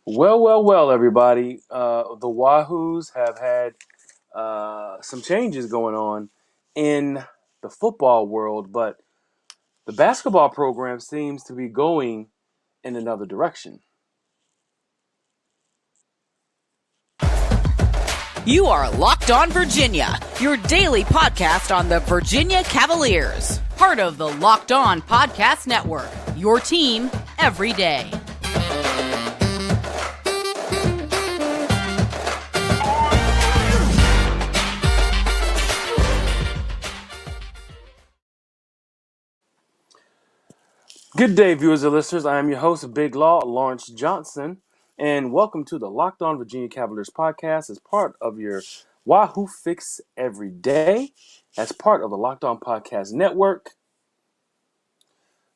Well, everybody. The Wahoos have had some changes going on in the football world, but the basketball program seems to be going in another direction. You are Locked On Virginia, your daily podcast on the Virginia Cavaliers. Part of the Locked On Podcast Network, your team every day. Good day, viewers and listeners. I am your host, Big Law, Lawrence Johnson, and welcome to the Locked On Virginia Cavaliers podcast as part of your Wahoo Fix Every Day, as part of the Locked On Podcast Network.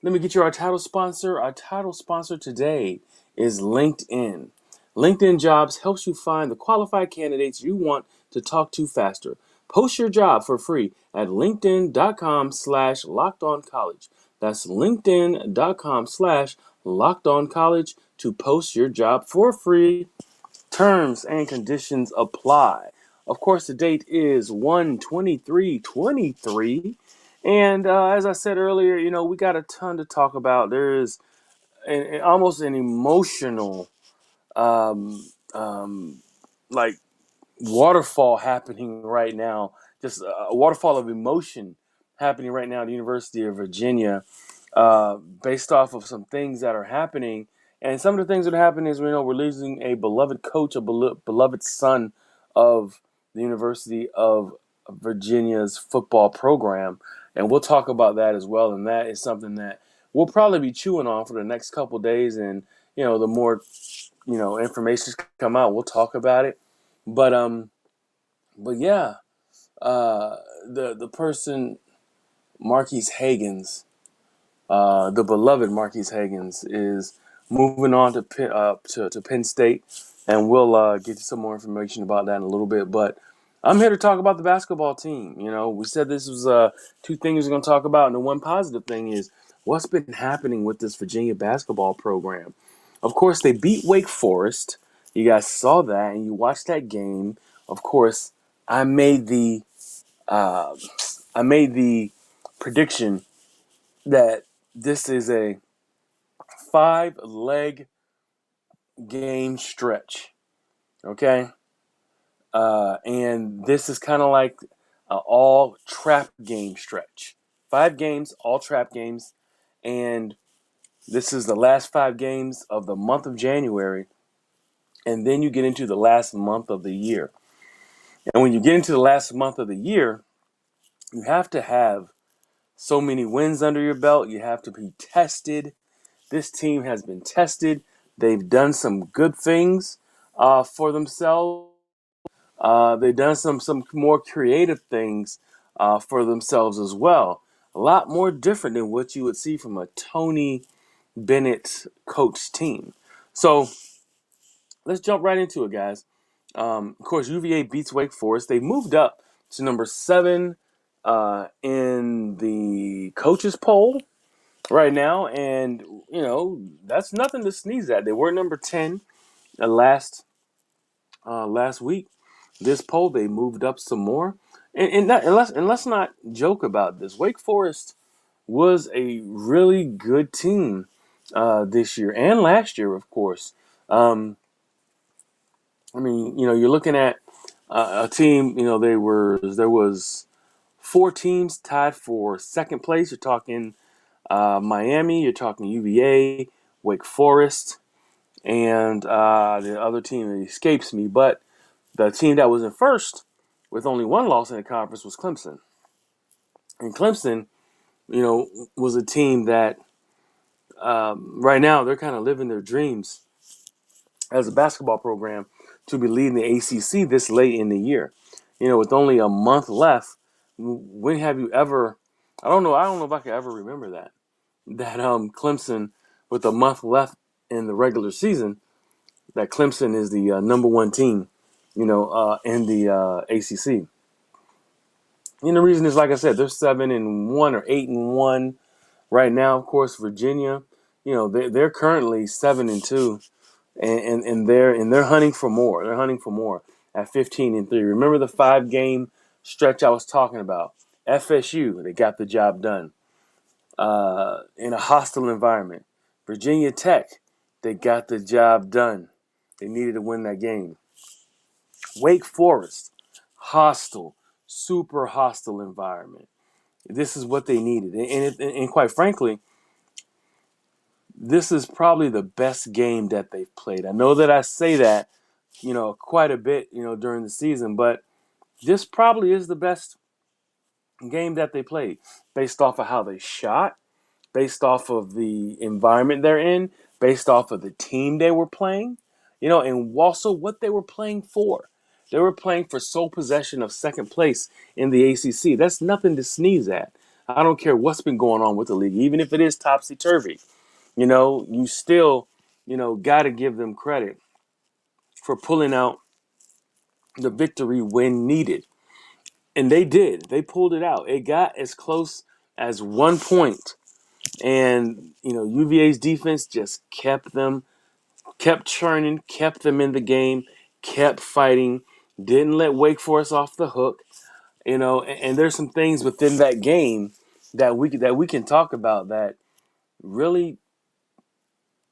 Let me get you our title sponsor. Our title sponsor today is LinkedIn. LinkedIn Jobs helps you find the qualified candidates you want to talk to faster. Post your job for free at linkedin.com/lockedoncollege. That's linkedin.com/lockedoncollege to post your job for free. Terms and conditions apply. Of course, the date is 1/23/23. And as I said earlier, we got a ton to talk about. There is almost an emotional, um, um, like, waterfall happening right now. Just a waterfall of emotion happening right now at the University of Virginia, based off of some things that are happening. And some of the things that are happening is, we're losing a beloved coach, a beloved son of the University of Virginia's football program. And we'll talk about that as well. And that is something that we'll probably be chewing on for the next couple of days. And, the more, information come out, we'll talk about it. But yeah, the person, Marquis Higgins, the beloved Marquis Higgins, is moving on to Penn State, and we'll get you some more information about that in a little bit. But I'm here to talk about the basketball team. We said this was two things we're going to talk about, and the one positive thing is what's been happening with this Virginia basketball program. Of course, they beat Wake Forest. You guys saw that, and you watched that game. Of course, I made the uh, I made the prediction that this is a 5-leg game stretch, okay? And this is kind of like an all trap game stretch. 5 games, all trap games, and this is the last 5 games of the month of January, and then you get into the last month of the year. And when you get into the last month of the year, you have to have so many wins under your belt. You have to be tested. This team has been tested. They've done some good things for themselves. They've done some more creative things for themselves as well. A lot more different than what you would see from a Tony Bennett coach team. So let's jump right into it, guys. Of course, UVA beats Wake Forest. They moved up to number 7 in the coaches poll right now, and that's nothing to sneeze at. They were number 10 last week. This poll, they moved up some more, and let's not joke about this. Wake Forest was a really good team this year and last year, of course. You're looking at a team. There was 4 teams tied for second place. You're talking Miami, you're talking UVA, Wake Forest, and the other team that escapes me. But the team that was in first with only 1 loss in the conference was Clemson. And Clemson, was a team that right now they're kind of living their dreams as a basketball program to be leading the ACC this late in the year. With only a month left, when have you ever? I don't know if I can ever remember that Clemson, with a month left in the regular season, that Clemson is the number 1 team, in the ACC. And the reason is, like I said, they're 7-1 or 8-1 right now. Of course, Virginia, they're currently 7-2, and they're hunting for more. They're hunting for more at 15-3. Remember the 5-game stretch I was talking about? FSU, they got the job done in a hostile environment. Virginia Tech, they got the job done. They needed to win that game. Wake Forest, hostile, super hostile environment. This is what they needed, and quite frankly, this is probably the best game that they've played. I know that I say that, quite a bit, during the season, but this probably is the best game that they played based off of how they shot, based off of the environment they're in, based off of the team they were playing, and also what they were playing for. They were playing for sole possession of second place in the ACC. That's nothing to sneeze at. I don't care what's been going on with the league, even if it is topsy-turvy. You still, got to give them credit for pulling out the victory when needed. And they did. They pulled it out. It got as close as 1 point. And, UVA's defense just kept churning, kept them in the game, kept fighting, didn't let Wake Forest off the hook. And there's some things within that game that we can talk about that really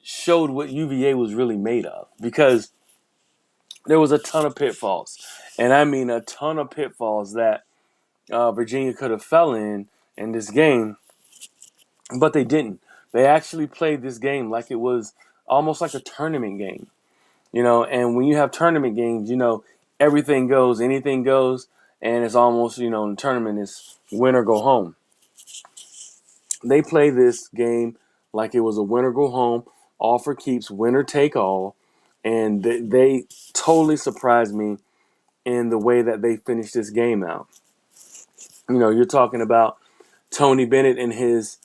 showed what UVA was really made of, because there was a ton of pitfalls, and I mean a ton of pitfalls that Virginia could have fell in this game, but they didn't. They actually played this game like it was almost like a tournament game, and when you have tournament games, everything goes, anything goes, and it's almost, in the tournament, it's win or go home. They play this game like it was a win or go home, all for keeps, winner take all, and they totally surprised me in the way that they finished this game out. You're talking about Tony Bennett and his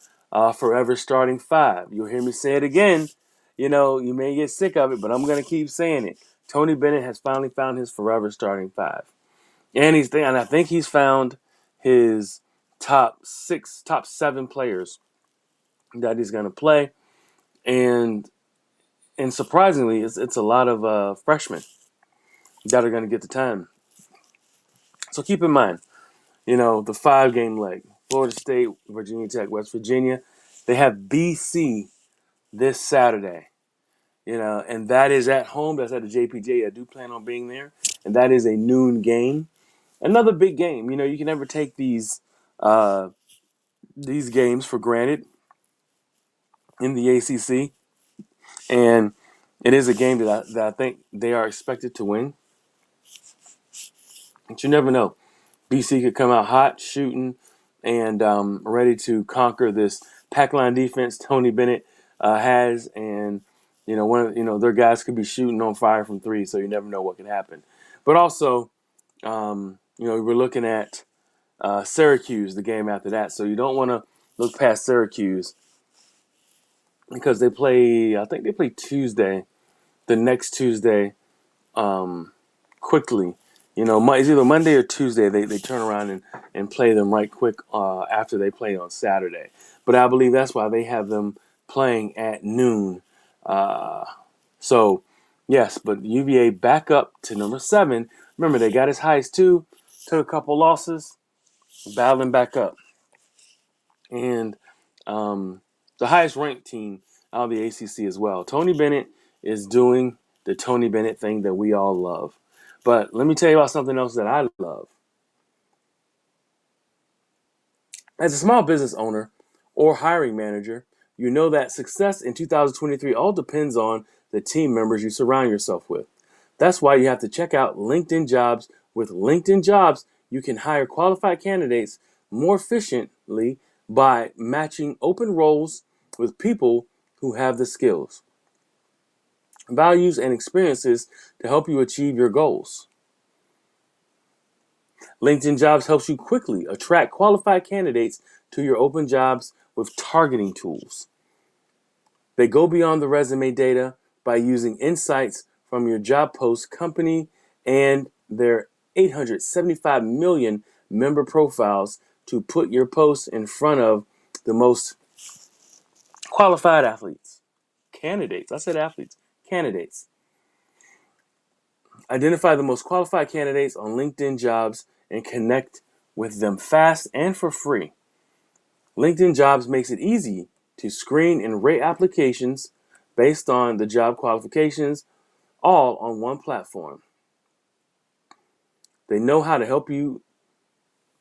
forever starting 5. You'll hear me say it again. You may get sick of it, but I'm going to keep saying it. Tony Bennett has finally found his forever starting 5. And I think he's found his top 7 players that he's going to play. And surprisingly, it's a lot of freshmen that are going to get the time. So keep in mind, the 5-game leg. Florida State, Virginia Tech, West Virginia. They have BC this Saturday. And that is at home. That's at the JPJ. I do plan on being there. And that is a noon game. Another big game. You can never take these games for granted in the ACC. And it is a game that I think they are expected to win. But you never know. BC could come out hot, shooting, and ready to conquer this pack line defense Tony Bennett has. And their guys could be shooting on fire from 3, so you never know what can happen. But also, we're looking at Syracuse, the game after that. So you don't want to look past Syracuse, because they play, I think they play Tuesday, the next Tuesday, quickly. It's either Monday or Tuesday. They turn around and play them right quick after they play on Saturday. But I believe that's why they have them playing at noon. So, yes, but UVA back up to number 7. Remember, they got as high as 2, took a couple losses, battling back up. And the highest ranked team out of the ACC as well. Tony Bennett is doing the Tony Bennett thing that we all love. But let me tell you about something else that I love. As a small business owner or hiring manager, you know that success in 2023 all depends on the team members you surround yourself with. That's why you have to check out LinkedIn Jobs. With LinkedIn Jobs, you can hire qualified candidates more efficiently by matching open roles with people who have the skills, values, and experiences to help you achieve your goals. LinkedIn Jobs helps you quickly attract qualified candidates to your open jobs with targeting tools. They go beyond the resume data by using insights from your job post company and their 875 million member profiles to put your post in front of the most qualified candidates. I said athletes, candidates. Identify the most qualified candidates on LinkedIn Jobs and connect with them fast and for free. LinkedIn Jobs makes it easy to screen and rate applications based on the job qualifications, all on one platform. They know how to help you.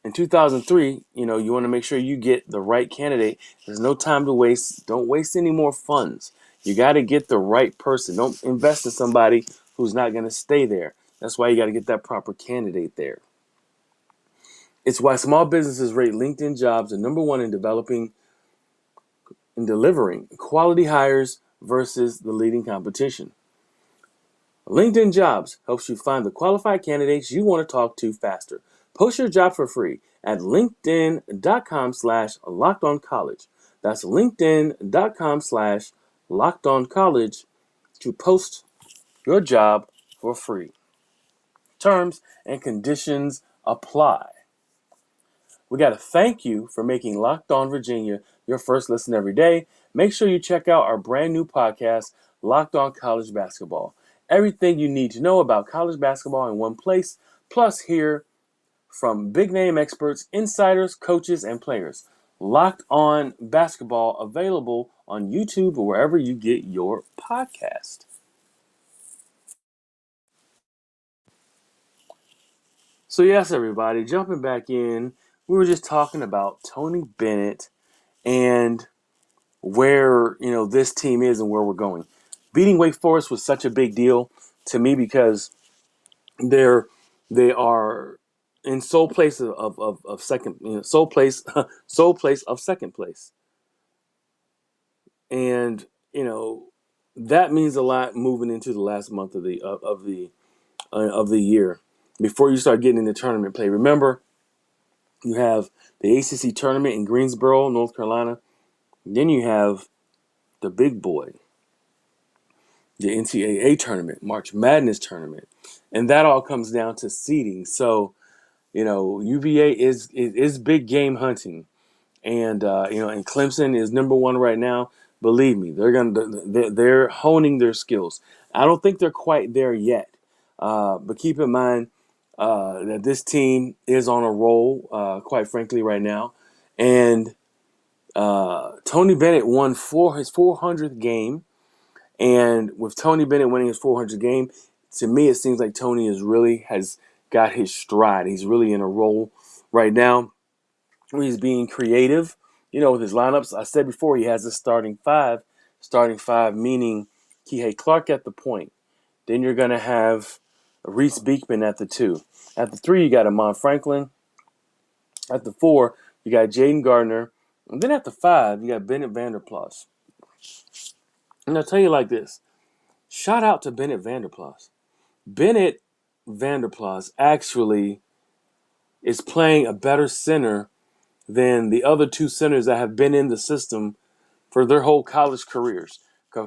In 2003, you want to make sure you get the right candidate. There's no time to waste. Don't waste any more funds. You got to get the right person. Don't invest in somebody who's not going to stay there. That's why you got to get that proper candidate there. It's why small businesses rate LinkedIn Jobs the number one in developing and delivering quality hires versus the leading competition. LinkedIn Jobs helps you find the qualified candidates you want to talk to faster. Post your job for free at linkedin.com/lockedoncollege. That's linkedin.com/lockedoncollege to post your job for free. Terms and conditions apply. We got to thank you for making Locked On Virginia your first listen every day. Make sure you check out our brand new podcast, Locked On College Basketball. Everything you need to know about college basketball in one place, plus hear from big name experts, insiders, coaches, and players. Locked On Basketball, available on YouTube or wherever you get your podcast. So yes, everybody, jumping back in, we were just talking about Tony Bennett and where this team is and where we're going. Beating Wake Forest was such a big deal to me because they are in sole place of second, sole place of second place, and that means a lot moving into the last month of the year before you start getting into tournament play. Remember, you have the ACC tournament in Greensboro, North Carolina. Then you have the big boy, the NCAA tournament, March Madness tournament, and that all comes down to seeding. So, UVA is big game hunting, and and Clemson is number one right now. Believe me, they're honing their skills. I don't think they're quite there yet, but keep in mind that this team is on a roll, quite frankly, right now, and Tony Bennett won his 400th game. And with Tony Bennett winning his 400th game, to me it seems like Tony has got his stride. He's really in a role right now where he's being creative, with his lineups. I said before, he has a starting five. Starting five meaning Kihei Clark at the point. Then you're going to have Reese Beekman at the 2. At the 3, you got Amon Franklin. At the 4, you got Jaden Gardner. And then at the 5, you got Bennett Vanderplas. And I'll tell you like this. Shout out to Bennett Vanderplas. Bennett Vanderplas actually is playing a better center than the other 2 centers that have been in the system for their whole college careers.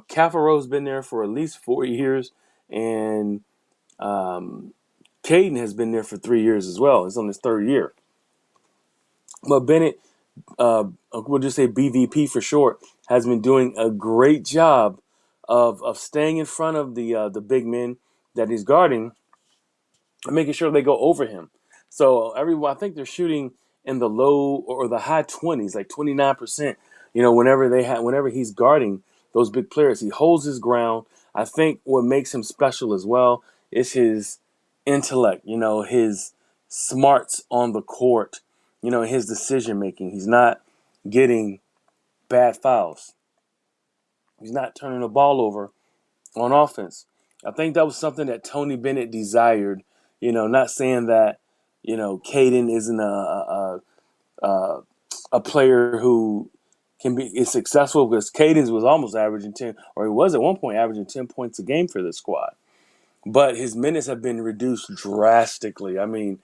Cafaro's been there for at least 4 years, and Caden has been there for 3 years as well. He's on his 3rd year. But Bennett, we'll just say BVP for short, has been doing a great job of staying in front of the big men that he's guarding and making sure they go over him. So I think they're shooting in the low or the high 20s, like 29%. Whenever he's guarding those big players, he holds his ground. I think what makes him special as well is his intellect. His smarts on the court. His decision making. He's not getting bad fouls. He's not turning the ball over on offense. I think that was something that Tony Bennett desired. Not saying that Caden isn't a player who is successful, because Caden was almost averaging 10, or he was at one point averaging 10 points a game for this squad. But his minutes have been reduced drastically. I mean,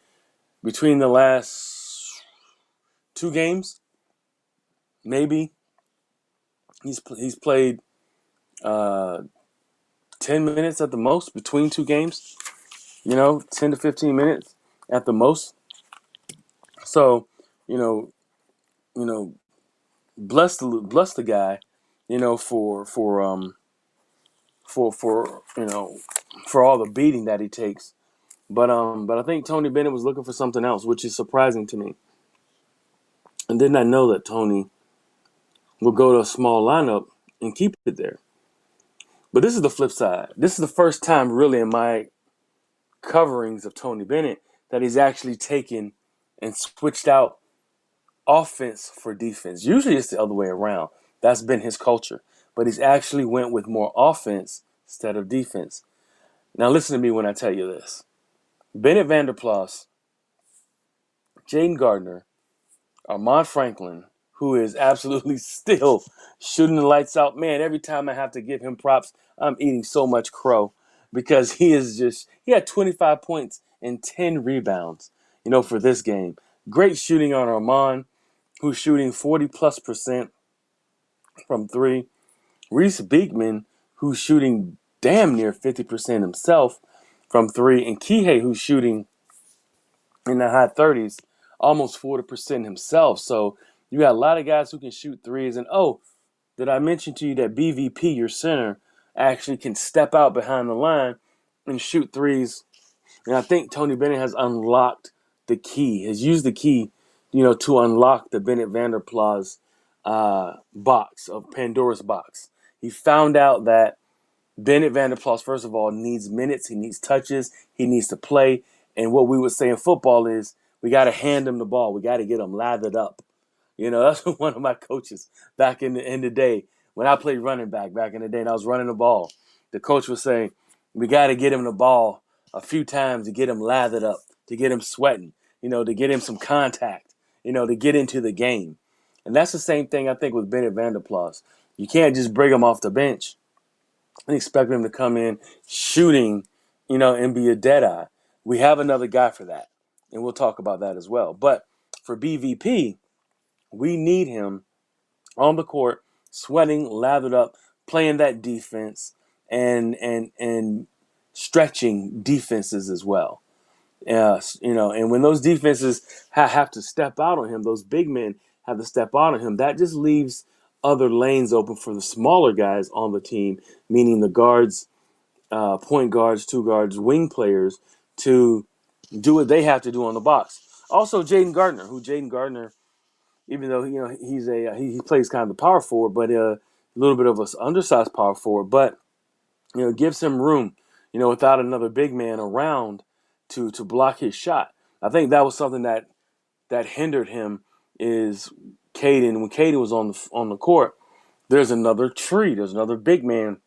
between the last 2 games, maybe he's played 10 minutes at the most between 2 games. 10 to 15 minutes at the most. So, you know, bless the guy, for for for all the beating that he takes. But I think Tony Bennett was looking for something else, which is surprising to me. And did not know that Tony will go to a small lineup and keep it there. But this is the flip side. This is the first time really in my coverings of Tony Bennett that he's actually taken and switched out offense for defense. Usually it's the other way around. That's been his culture. But he's actually went with more offense instead of defense. Now listen to me when I tell you this. Bennett Vanderplas, Jaden Gardner, Armand Franklin, who is absolutely still shooting the lights out. Man, every time I have to give him props, I'm eating so much crow because he had 25 points and 10 rebounds, for this game. Great shooting on Armand, who's shooting 40+% from three. Reese Beekman, who's shooting damn near 50% himself from three. And Kihei, who's shooting in the high 30s, almost 40% himself. So you got a lot of guys who can shoot threes. And did I mention to you that BVP, your center, actually can step out behind the line and shoot threes? And I think Tony Bennett has unlocked the key, has used the key, to unlock the Bennett Vanderplas box of Pandora's box. He found out that Bennett Vanderplas, first of all, needs minutes. He needs touches. He needs to play. And what we would say in football is we got to hand him the ball. We got to get him lathered up. That's one of my coaches back in the day when I played running back back in the day and I was running the ball. The coach was saying, we got to get him the ball a few times to get him lathered up, to get him sweating, to get him some contact, to get into the game. And that's the same thing I think with Bennett Vanderplas. You can't just bring him off the bench and expect him to come in shooting, and be a deadeye. We have another guy for that, and we'll talk about that as well. But for BVP, we need him on the court, sweating, lathered up, playing that defense, and stretching defenses as well. And when those defenses have to step out on him, those big men have to step out on him, that just leaves other lanes open for the smaller guys on the team, meaning the guards, point guards, two guards, wing players, to do what they have to do on the box. Also, Jaden Gardner, even though he plays kind of the power forward, but a little bit of an undersized power forward, but gives him room, without another big man around to block his shot. I think that was something that hindered him is Caden. When Caden was on the court, there's another big man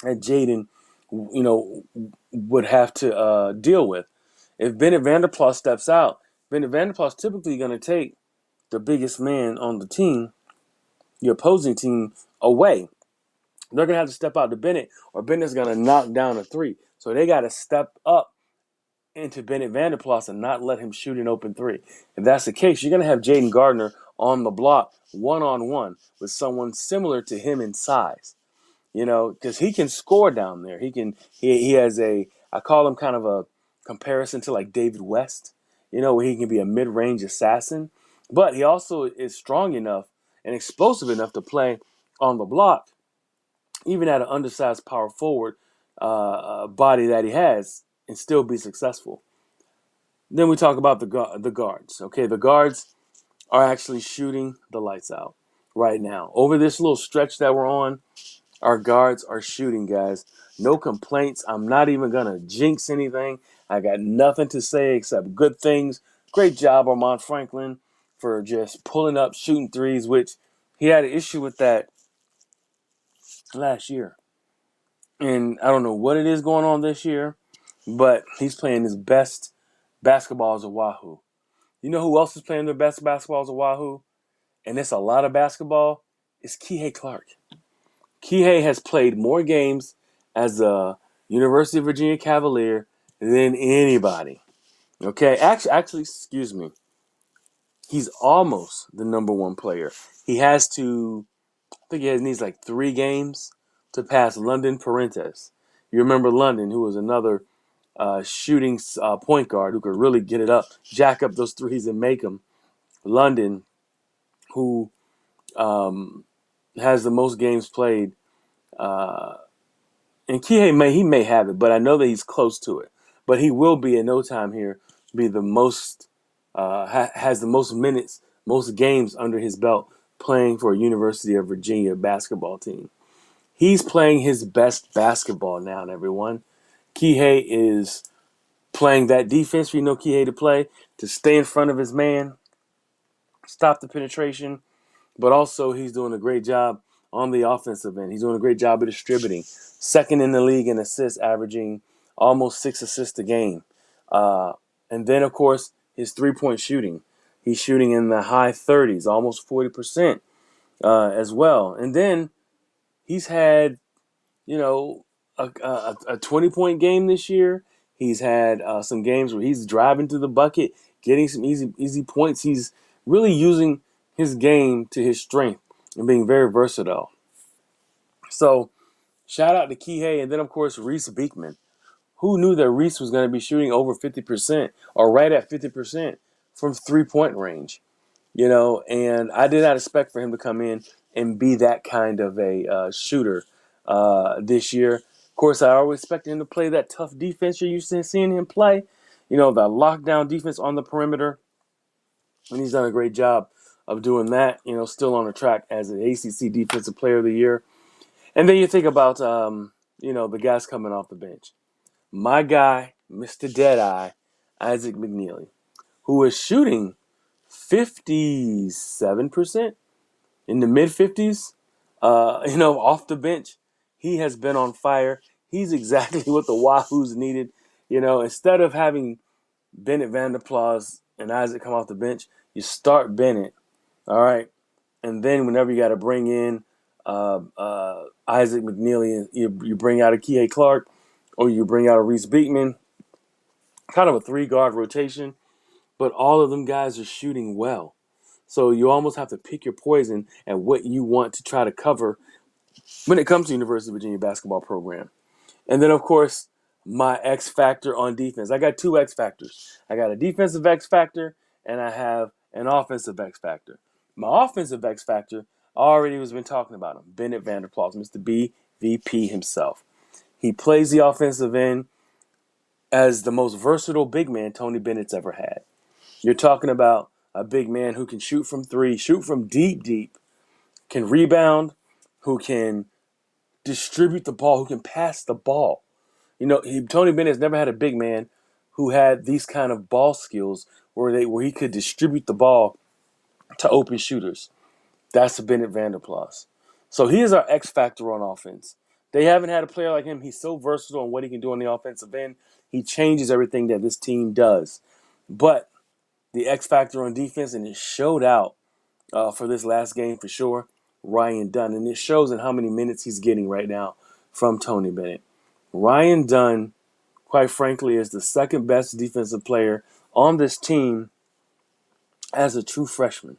that Jaden, would have to deal with. If Bennett Vanderplas steps out, Bennett Vanderplas typically going to take the biggest man on the team, the opposing team, away. They're going to have to step out to Bennett, or Bennett's going to knock down a three. So they got to step up into Bennett Vanderplas and not let him shoot an open three. If that's the case, you're going to have Jaden Gardner on the block one-on-one with someone similar to him in size. Because he can score down there. He has I call him kind of a comparison to like David West, where he can be a mid-range assassin. But he also is strong enough and explosive enough to play on the block, even at an undersized power forward body that he has, and still be successful. Then we talk about the guards. Okay, the guards are actually shooting the lights out right now. Over this little stretch that we're on, our guards are shooting, guys. No complaints. I'm not even going to jinx anything. I got nothing to say except good things. Great job, Armand Franklin, for just pulling up, shooting threes, which he had an issue with that last year. And I don't know what it is going on this year, but he's playing his best basketball as a Wahoo. You know who else is playing their best basketball as a Wahoo? And it's a lot of basketball. It's Kihei Clark. Kihei has played more games as a University of Virginia Cavalier than anybody. Okay, actually, excuse me. He's almost the number one player. He has to, I think he needs like 3 games to pass London Parentes. You remember London, who was another shooting point guard who could really get it up, jack up those threes and make them. London, who has the most games played and Kihei may have it, but I know that he's close to it. But he will be in no time here be the most has the most minutes, most games under his belt playing for a University of Virginia basketball team. He's playing his best basketball now, everyone. Kihei is playing that defense we know Kihei to play, to stay in front of his man, stop the penetration, but also he's doing a great job on the offensive end. He's doing a great job of distributing. Second in the league in assists, averaging almost 6 assists a game. And then, of course, his three-point shooting. He's shooting in the high 30s, almost 40% as well. And then he's had, you know, a 20-point game this year. He's had some games where he's driving to the bucket, getting some easy points. He's really using his game to his strength and being very versatile. So shout out to Kihei, and then of course Reese Beekman. Who knew that Reese was going to be shooting over 50% or right at 50% from 3-point range? And I did not expect for him to come in and be that kind of a shooter this year. Of course, I always expected him to play that tough defense you're used to seeing him play. The lockdown defense on the perimeter. And he's done a great job of doing that, still on the track as an ACC Defensive Player of the Year. And then you think about, the guys coming off the bench. My guy, Mr. Deadeye, Isaac McNeely, who is shooting 57% in the mid-50s, off the bench. He has been on fire. He's exactly what the Wahoos needed. Instead of having Bennett, Vanderplas, and Isaac come off the bench, you start Bennett, all right? And then whenever you got to bring in Isaac McNeely, you bring out a Kihei Clark or you bring out a Reese Beekman, kind of a 3-guard rotation. But all of them guys are shooting well. So you almost have to pick your poison at what you want to try to cover when it comes to University of Virginia basketball program. And then, of course, my X factor on defense. I got 2 X factors. I got a defensive X factor, and I have an offensive X factor. My offensive X factor, I already was been talking about him, Bennett Vanderplas, Mr. BVP himself. He plays the offensive end as the most versatile big man Tony Bennett's ever had. You're talking about a big man who can shoot from 3, shoot from deep, can rebound, who can distribute the ball, who can pass the ball. Tony Bennett has never had a big man who had these kind of ball skills where he could distribute the ball to open shooters. That's Bennett Vanderplas. So he is our X factor on offense. They haven't had a player like him. He's so versatile on what he can do on the offensive end. He changes everything that this team does. But the X factor on defense, and it showed out for this last game for sure, Ryan Dunn. And it shows in how many minutes he's getting right now from Tony Bennett. Ryan Dunn, quite frankly, is the second best defensive player on this team as a true freshman.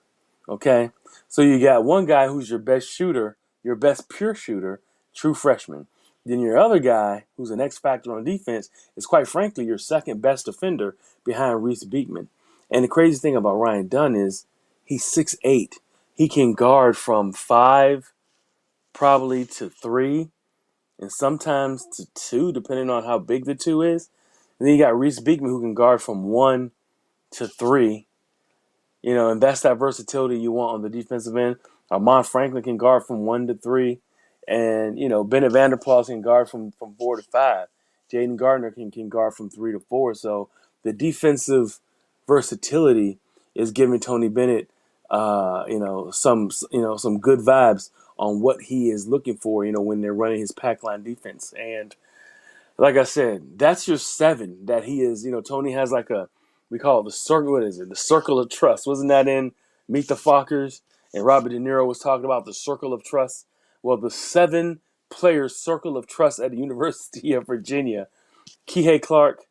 Okay? So you got one guy who's your best shooter, your best pure shooter, true freshman. Then your other guy, who's an X factor on defense, is quite frankly your second best defender behind Reese Beekman. And the crazy thing about Ryan Dunn is he's 6'8". He can guard from 5 probably to 3 and sometimes to 2, depending on how big the 2 is. And then you got Reese Beekman who can guard from 1 to 3. And that's that versatility you want on the defensive end. Armand Franklin can guard from 1 to 3. And, Bennett Vanderplas can guard from 4 to 5. Jaden Gardner can guard from 3 to 4. So the defensive versatility is giving Tony Bennett, some good vibes on what he is looking for, when they're running his pack line defense. And like I said, that's your 7 that he is. Tony has we call it the circle. What is it? The circle of trust. Wasn't that in Meet the Fockers? And Robert De Niro was talking about the circle of trust. Well, the 7-player circle of trust at the University of Virginia: Kihei Clark,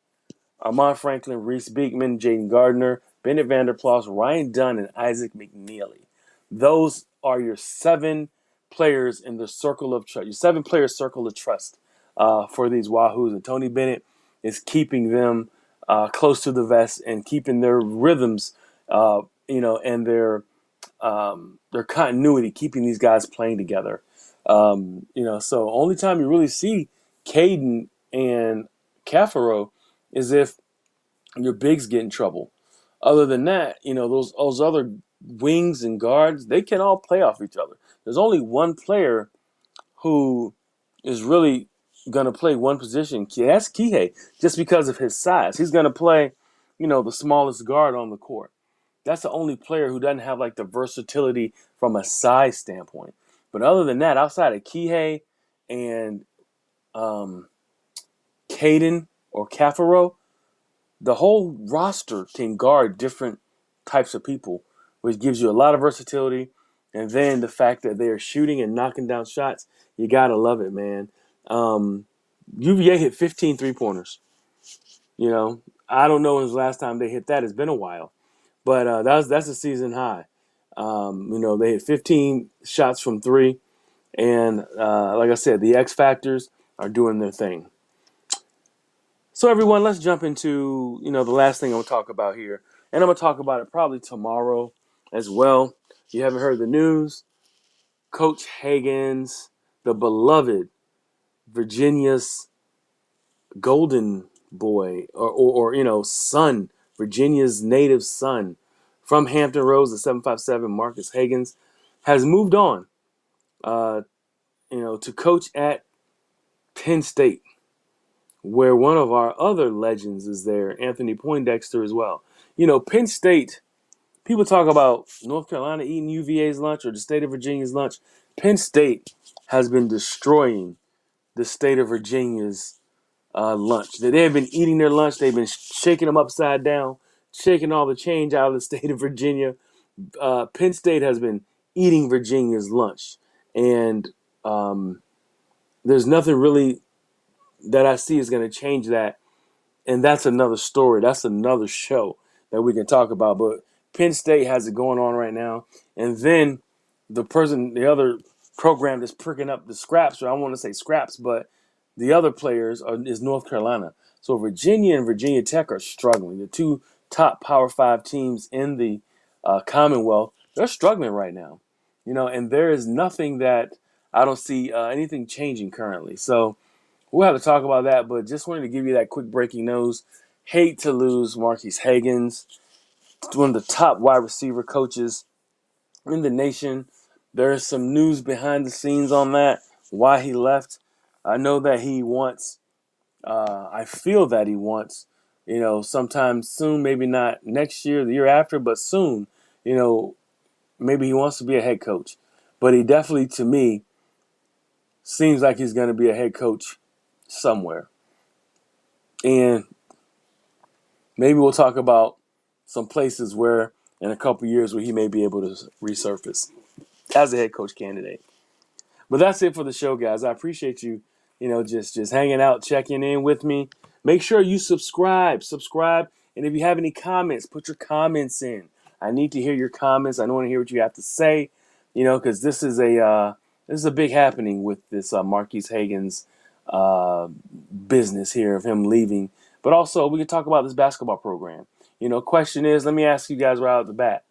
Armand Franklin, Reese Beekman, Jaden Gardner, Bennett Vanderplas, Ryan Dunn, and Isaac McNeely. Those are your 7 players in the circle of trust. Your 7-player circle of trust for these Wahoos. And Tony Bennett is keeping them close to the vest and keeping their rhythms, and their continuity, keeping these guys playing together. So only time you really see Caden and Cafaro is if your bigs get in trouble. Other than that, those other wings and guards, they can all play off each other. There's only one player who is really going to play one position. That's Kihei, just because of his size. He's going to play, the smallest guard on the court. That's the only player who doesn't have like the versatility from a size standpoint. But other than that, outside of Kihei and Caden or Cafaro, the whole roster can guard different types of people, which gives you a lot of versatility. And then the fact that they are shooting and knocking down shots, you got to love it, man. UVA hit 15 3-pointers. I don't know when's the last time they hit that. It's been a while. But that's a season high. They hit 15 shots from three. And like I said, the XFactors are doing their thing. So everyone, let's jump into, the last thing I'm going to talk about here. And I'm going to talk about it probably tomorrow as well. If you haven't heard the news, Coach Higgins, the beloved Virginia's golden boy or son, Virginia's native son from Hampton Roads, the 757, Marquis Higgins, has moved on, to coach at Penn State, where one of our other legends is there, Anthony Poindexter as well. Penn State, people talk about North Carolina eating UVA's lunch or the state of Virginia's lunch. Penn State has been destroying the state of Virginia's lunch. They have been eating their lunch. They've been shaking them upside down, shaking all the change out of the state of Virginia. Penn State has been eating Virginia's lunch. And there's nothing really that I see is going to change that. And that's another story. That's another show that we can talk about. But Penn State has it going on right now. And then the other program that's pricking up the scraps, or I want to say scraps, but the other players is North Carolina. So Virginia and Virginia Tech are struggling. The two top Power 5 teams in the Commonwealth, they're struggling right now. And there is nothing that I don't see anything changing currently. So we'll have to talk about that, but just wanted to give you that quick breaking news. Hate to lose Marquis Higgins, one of the top wide receiver coaches in the nation. There is some news behind the scenes on that, why he left. I know that he wants, I feel that he wants, sometime soon, maybe not next year, the year after, but soon, maybe he wants to be a head coach. But he definitely, to me, seems like he's going to be a head coach somewhere. And maybe we'll talk about some places where in a couple years where he may be able to resurface as a head coach candidate. But that's it for the show, guys. I appreciate you, just hanging out, checking in with me. Make sure you subscribe. And if you have any comments, put your comments in. I need to hear your comments. I want to hear what you have to say, because this is a big happening with this Marquis Higgins business here of him leaving. But also, we can talk about this basketball program. Question is, let me ask you guys right out the bat,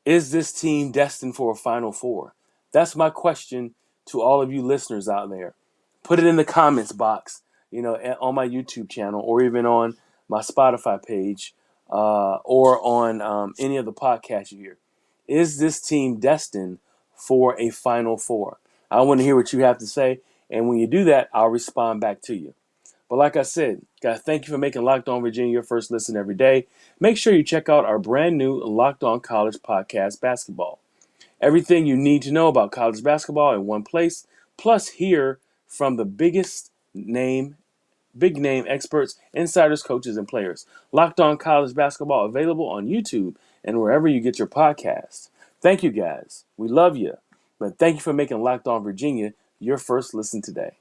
is this team destined for a Final Four? That's my question to all of you listeners out there. Put it in the comments box, on my YouTube channel or even on my Spotify page or on any of the podcasts you hear. Is this team destined for a Final Four? I want to hear what you have to say. And when you do that, I'll respond back to you. But like I said, guys, thank you for making Locked On Virginia your first listen every day. Make sure you check out our brand new Locked On College podcast, Basketball. Everything you need to know about college basketball in one place, plus hear from the big name experts, insiders, coaches, and players. Locked On College Basketball available on YouTube and wherever you get your podcasts. Thank you, guys. We love you. But thank you for making Locked On Virginia your first listen today.